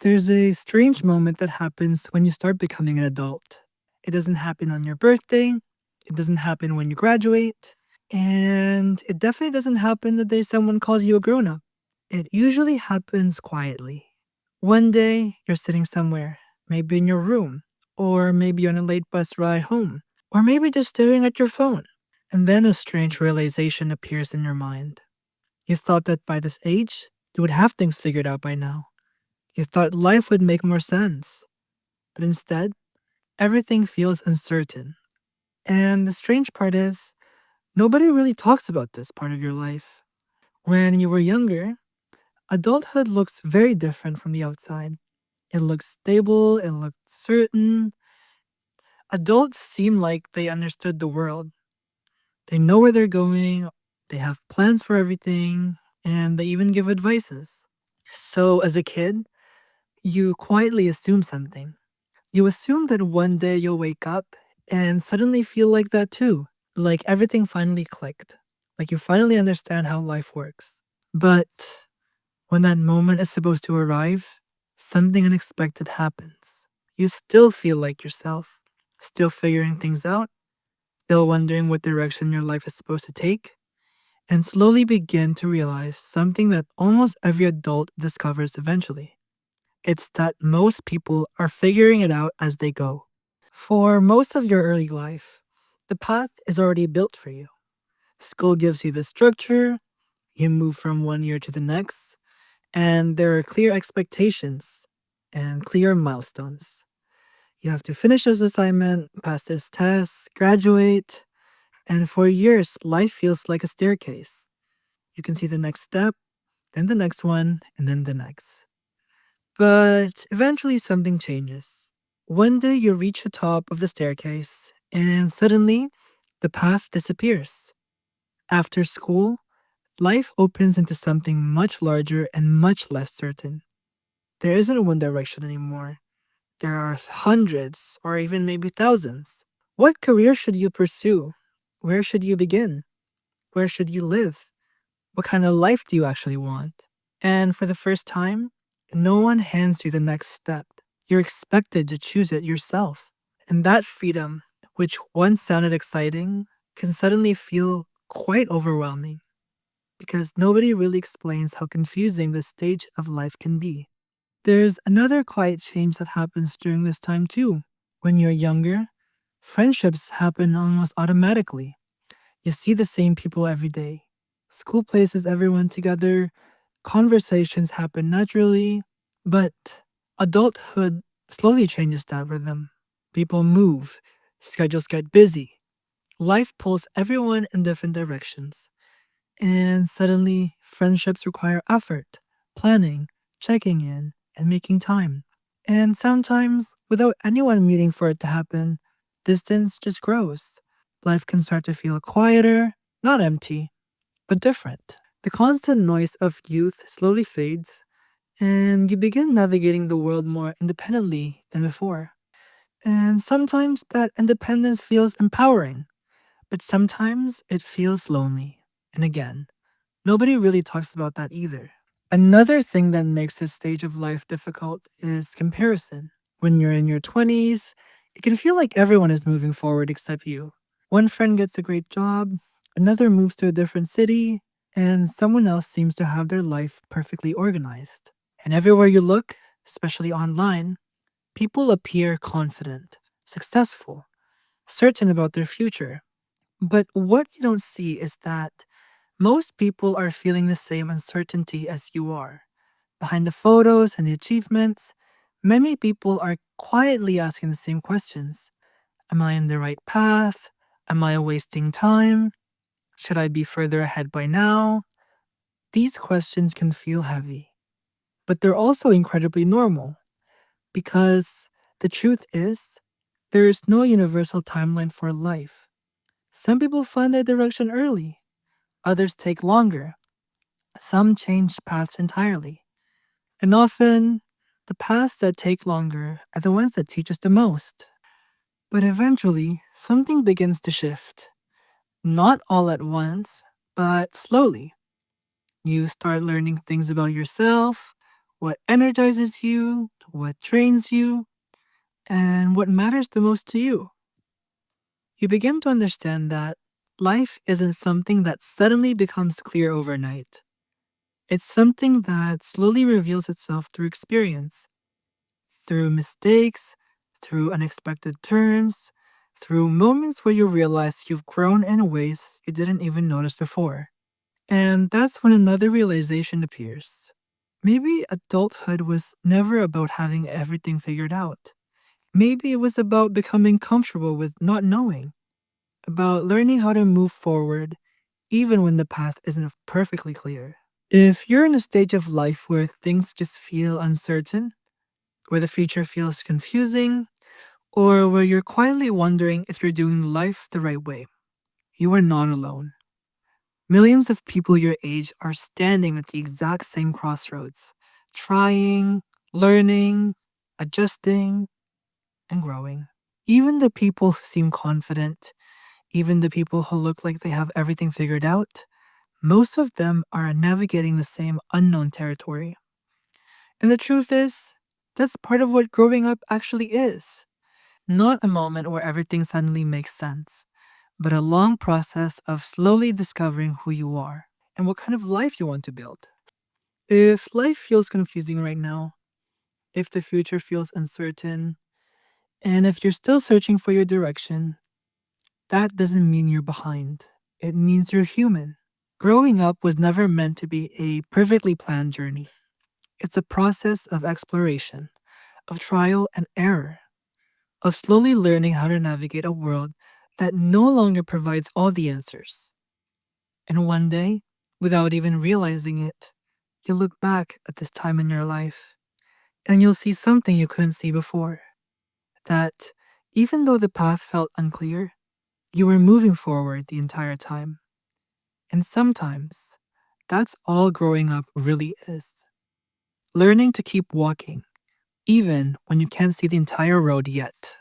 There's a strange moment that happens when you start becoming an adult. It doesn't happen on your birthday, it doesn't happen when you graduate, and it definitely doesn't happen the day someone calls you a grown up. It usually happens quietly. One day, you're sitting somewhere, maybe in your room, or maybe on a late bus ride home, or maybe just staring at your phone. And then a strange realization appears in your mind. You thought that by this age, you would have things figured out by now. You thought life would make more sense, but instead, everything feels uncertain. And the strange part is, nobody really talks about this part of your life. When you were younger, adulthood looks very different from the outside. It looks stable, it looks certain. Adults seem like they understood the world. They know where they're going, they have plans for everything, and they even give advices. So, as a kid, you quietly assume something. You assume that one day you'll wake up and suddenly feel like that too. Like everything finally clicked. Like you finally understand how life works. But when that moment is supposed to arrive, something unexpected happens. You still feel like yourself, still figuring things out, still wondering what direction your life is supposed to take, and slowly begin to realize something that almost every adult discovers eventually. It's that most people are figuring it out as they go. For most of your early life, the path is already built for you. School gives you the structure, you move from one year to the next, and there are clear expectations and clear milestones. You have to finish this assignment, pass this test, graduate, and for years, life feels like a staircase. You can see the next step, then the next one, and then the next. But eventually, something changes. One day, you reach the top of the staircase, and suddenly, the path disappears. After school, life opens into something much larger and much less certain. There isn't one direction anymore. There are hundreds, or even maybe thousands. What career should you pursue? Where should you begin? Where should you live? What kind of life do you actually want? And for the first time, no one hands you the next step. You're expected to choose it yourself. And that freedom, which once sounded exciting, can suddenly feel quite overwhelming because nobody really explains how confusing this stage of life can be. There's another quiet change that happens during this time too. When you're younger, friendships happen almost automatically. You see the same people every day. School places everyone together, conversations happen naturally, but adulthood slowly changes that rhythm. People move, schedules get busy, life pulls everyone in different directions, and suddenly friendships require effort, planning, checking in, and making time. And sometimes, without anyone meeting for it to happen, distance just grows. Life can start to feel quieter, not empty, but different. The constant noise of youth slowly fades, and you begin navigating the world more independently than before. And sometimes that independence feels empowering, but sometimes it feels lonely. And again, nobody really talks about that either. Another thing that makes this stage of life difficult is comparison. When you're in your 20s, it can feel like everyone is moving forward except you. One friend gets a great job, another moves to a different city, and someone else seems to have their life perfectly organized. And everywhere you look, especially online, people appear confident, successful, certain about their future. But what you don't see is that most people are feeling the same uncertainty as you are. Behind the photos and the achievements, many people are quietly asking the same questions. Am I in the right path? Am I wasting time? Should I be further ahead by now? These questions can feel heavy, but they're also incredibly normal because the truth is, there is no universal timeline for life. Some people find their direction early, others take longer, some change paths entirely. And often, the paths that take longer are the ones that teach us the most. But eventually, something begins to shift. Not all at once, but slowly. You start learning things about yourself, what energizes you, what drains you, and what matters the most to you. You begin to understand that life isn't something that suddenly becomes clear overnight. It's something that slowly reveals itself through experience, through mistakes, through unexpected turns, through moments where you realize you've grown in ways you didn't even notice before. And that's when another realization appears. Maybe adulthood was never about having everything figured out. Maybe it was about becoming comfortable with not knowing, about learning how to move forward even when the path isn't perfectly clear. If you're in a stage of life where things just feel uncertain, where the future feels confusing, or where you're quietly wondering if you're doing life the right way, you are not alone. Millions of people your age are standing at the exact same crossroads, trying, learning, adjusting, and growing. Even the people who seem confident, even the people who look like they have everything figured out, most of them are navigating the same unknown territory. And the truth is, that's part of what growing up actually is. Not a moment where everything suddenly makes sense, but a long process of slowly discovering who you are and what kind of life you want to build. If life feels confusing right now, if the future feels uncertain, and if you're still searching for your direction, that doesn't mean you're behind. It means you're human. Growing up was never meant to be a perfectly planned journey. It's a process of exploration, of trial and error, of slowly learning how to navigate a world that no longer provides all the answers. And one day, without even realizing it, you'll look back at this time in your life and you'll see something you couldn't see before. That even though the path felt unclear, you were moving forward the entire time. And sometimes, that's all growing up really is. Learning to keep walking, even when you can't see the entire road yet.